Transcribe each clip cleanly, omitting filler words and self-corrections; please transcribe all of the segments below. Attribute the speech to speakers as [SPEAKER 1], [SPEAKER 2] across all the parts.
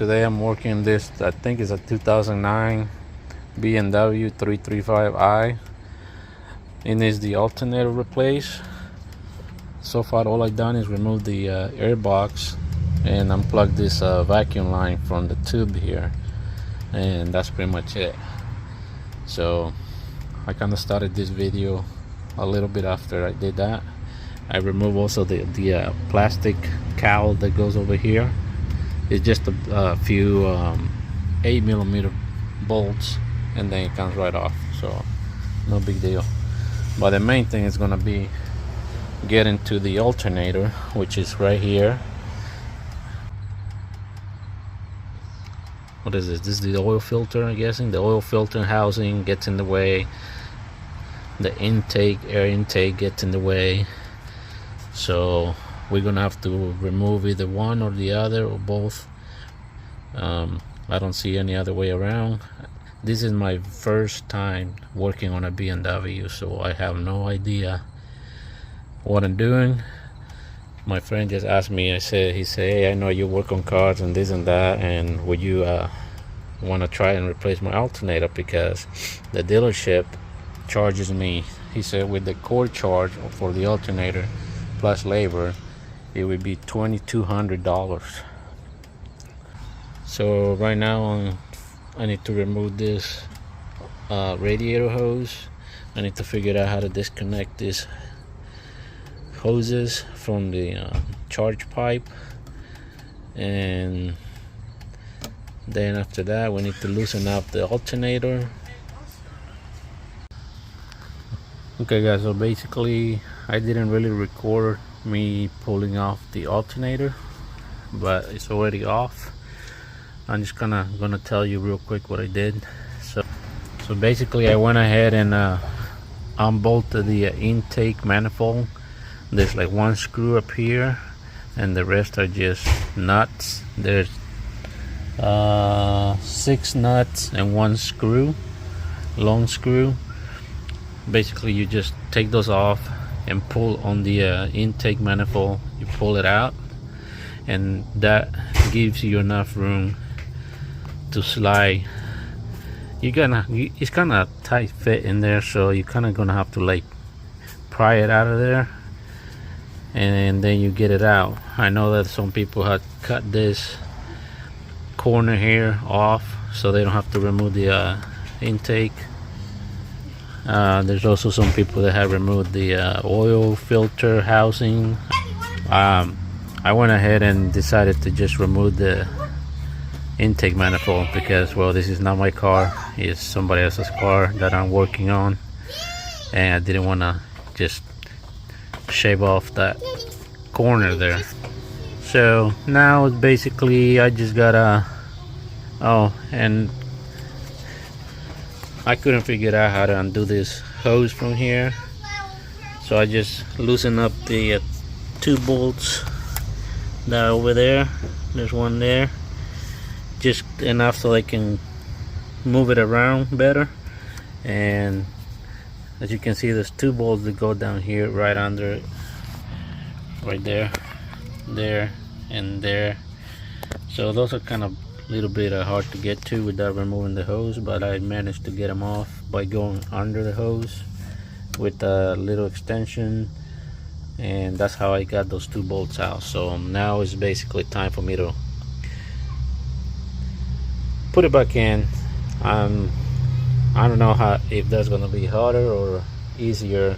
[SPEAKER 1] Today I'm working this, I think it's a 2009 BMW 335i. It needs the alternator replaced. So far all I've done is remove the air box and unplug this vacuum line from the tube here, and that's pretty much it. So I kind of started this video a little bit after I did that. I removed also the plastic cowl that goes over here. It's just a few 8mm bolts, and then it comes right off, so no big deal. But the main thing is gonna be getting to the alternator, which is right here. What is this? This is the oil filter, I'm guessing. The oil filter housing gets in the way. The intake, air intake gets in the way. So we're gonna have to remove either one or the other or both. I don't see any other way around. This is my first time working on a BMW, so I have no idea what I'm doing. My friend just asked me, he said, hey, I know you work on cars and this and that, and would you want to try and replace my alternator, because the dealership charges me, he said, with the core charge for the alternator plus labor, it would be $2,200. So right now I need to remove this radiator hose. I need to figure out how to disconnect these hoses from the charge pipe, and then after that we need to loosen up the alternator. Okay guys, so basically I didn't really record me pulling off the alternator, but it's already off. I'm just gonna tell you real quick what I did. So basically I went ahead and unbolted the intake manifold. There's like one screw up here and the rest are just nuts. There's 6 nuts and 1 screw, long screw. Basically you just take those off and pull on the intake manifold. You pull it out, and that gives you enough room to slide. It's kind of tight fit in there, so you're kind of gonna have to like pry it out of there, and then you get it out. I know that some people had cut this corner here off so they don't have to remove the intake. There's also some people that have removed the oil filter housing. I went ahead and decided to just remove the intake manifold because, well, this is not my car, it's somebody else's car that I'm working on, and I didn't want to just shave off that corner there. So now basically I just gotta and I couldn't figure out how to undo this hose from here, so I just loosened up the 2 bolts that are over there. There's one there, just enough so I can move it around better. And as you can see, there's 2 bolts that go down here right under it, right there, there, and there. So those are kind of a little bit hard to get to without removing the hose, but I managed to get them off by going under the hose with a little extension, and that's how I got those 2 bolts out. So now it's basically time for me to put it back in. I don't know if that's gonna be harder or easier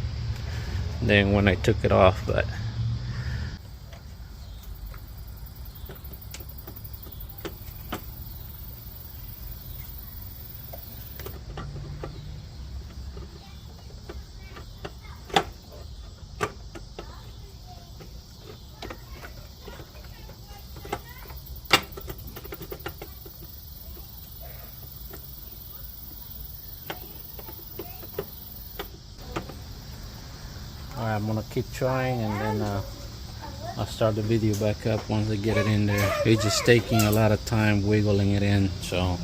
[SPEAKER 1] than when I took it off, but alright, I'm gonna keep trying, and then I'll start the video back up once I get it in there. It's just taking a lot of time wiggling it in. So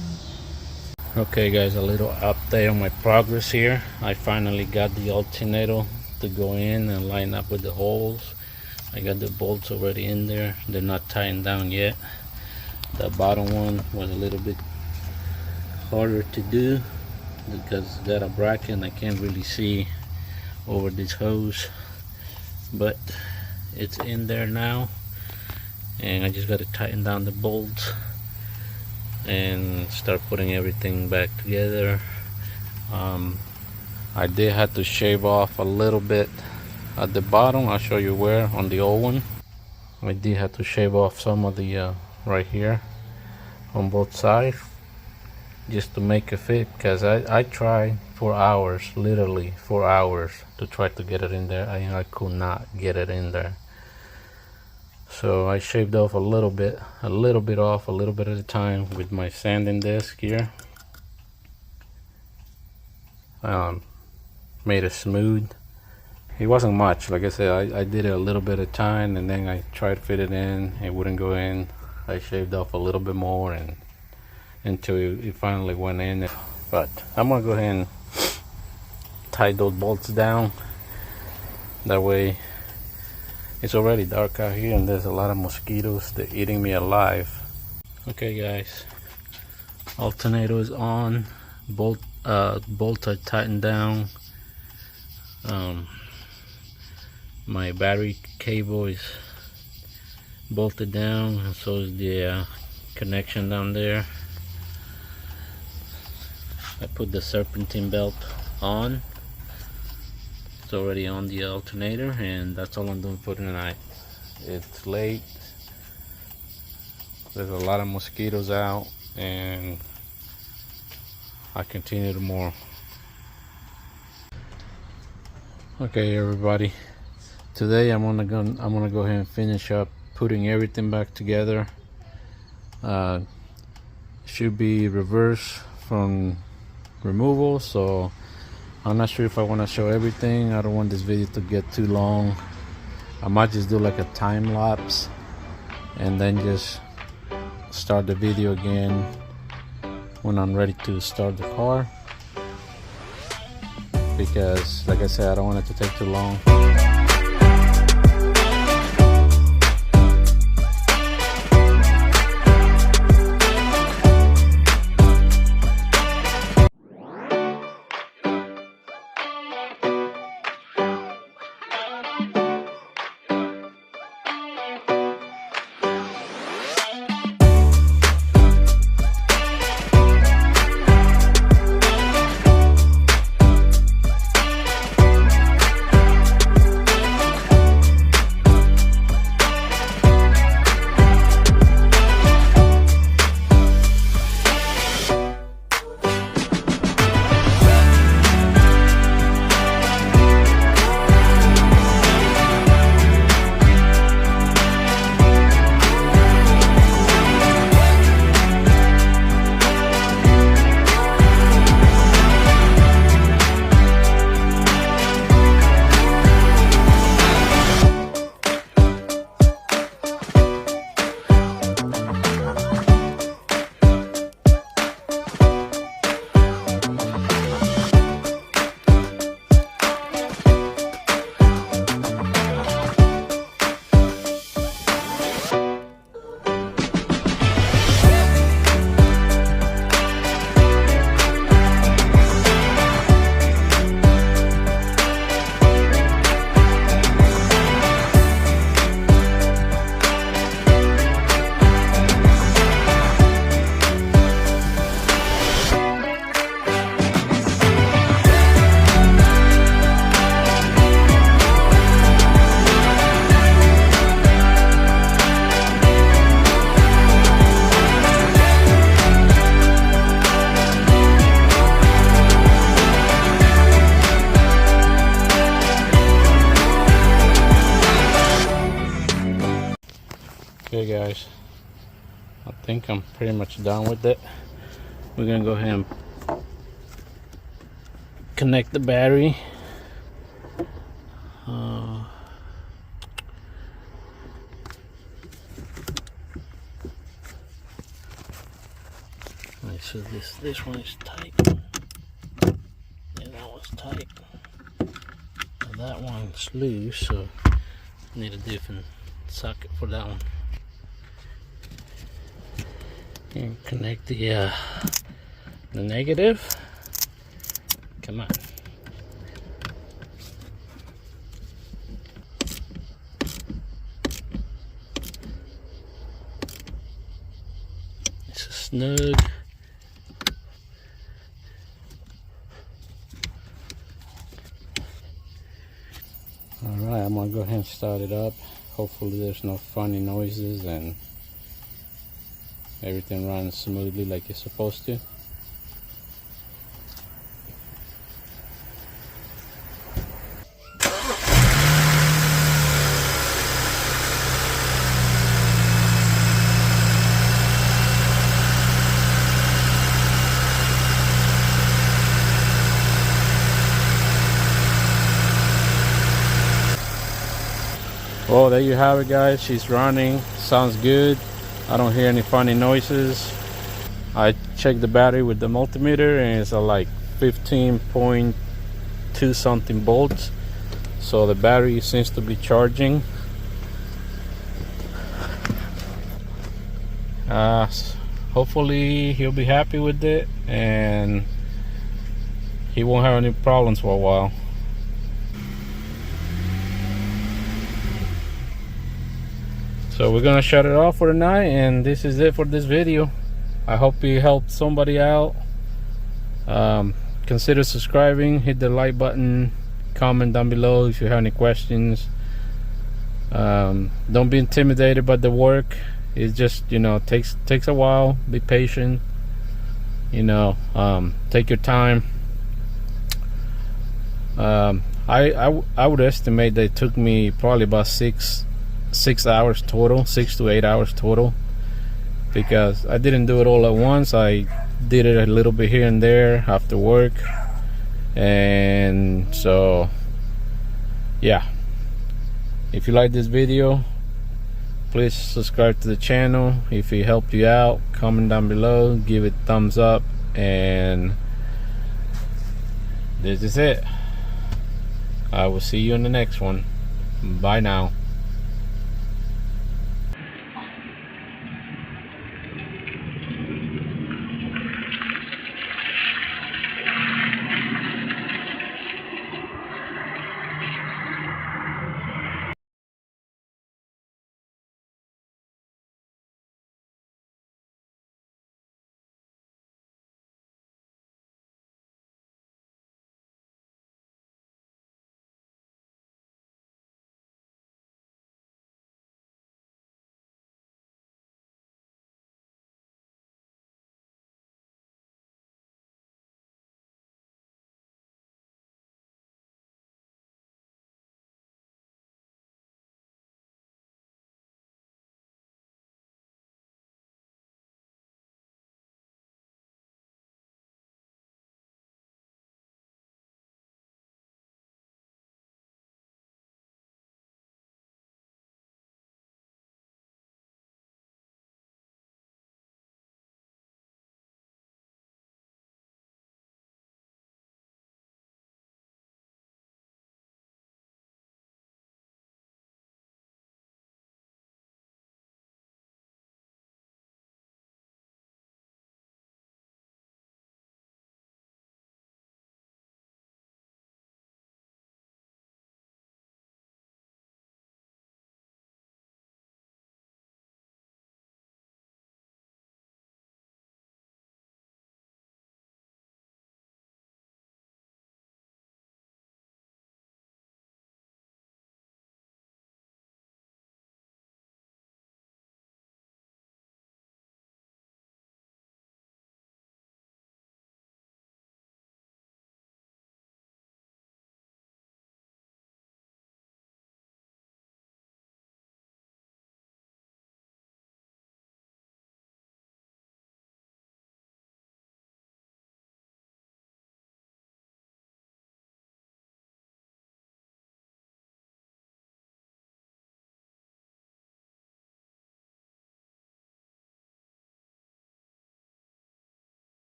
[SPEAKER 1] okay guys, a little update on my progress here. I finally got the alternator to go in and line up with the holes. I got the bolts already in there. They're not tightened down yet, The bottom one was a little bit harder to do because it's got a bracket and I can't really see over this hose, but it's in there now, and I just got to tighten down the bolts and start putting everything back together. I did have to shave off a little bit at the bottom. I'll show you where. On the old one I did have to shave off some of the right here on both sides just to make it fit, because I tried for hours, literally for hours, to try to get it in there. I could not get it in there. So I shaved off a little bit off, a little bit at a time with my sanding disc here. Made it smooth. It wasn't much, like I said. I did it a little bit at a time, and then I tried to fit it in. It wouldn't go in. I shaved off a little bit more, and until it finally went in. But I'm gonna go ahead and tie those bolts down. That way, it's already dark out here, and there's a lot of mosquitoes. They're eating me alive. Okay, guys, alternator is on. Bolts are tightened down. My battery cable is bolted down, and so is the connection down there. I put the serpentine belt on. It's already on the alternator, and that's all I'm doing for tonight. It's late. There's a lot of mosquitoes out, and I continue tomorrow. Okay, everybody. Today I'm gonna go ahead and finish up putting everything back together. Should be reverse from removal, so I'm not sure if I want to show everything. I don't want this video to get too long. I might just do like a time lapse and then just start the video again when I'm ready to start the car, because like I said, I don't want it to take too long. Okay guys, I think I'm pretty much done with it. We're gonna go ahead and connect the battery. So this one is tight, and that one's tight, and that one's loose, so I need a different socket for that one. And connect the negative. Come on. It's a snug. Alright, I'm gonna go ahead and start it up. Hopefully there's no funny noises and everything runs smoothly like it's supposed to. Well, there you have it, guys. She's running. Sounds good. I don't hear any funny noises. I checked the battery with the multimeter and it's like 15.2 something volts. So the battery seems to be charging. Hopefully he'll be happy with it and he won't have any problems for a while. So we're gonna shut it off for tonight, and this is it for this video. I hope it helped somebody out. Consider subscribing, hit the like button, comment down below if you have any questions. Don't be intimidated by the work. It just, you know, takes a while. Be patient, you know. Take your time. I would estimate that it took me probably about 6 hours total, 6 to 8 hours total, because I didn't do it all at once. I did it a little bit here and there after work. And so yeah, if you like this video, please subscribe to the channel. If it helped you out, comment down below, give it a thumbs up, and this is it. I will see you in the next one. Bye now.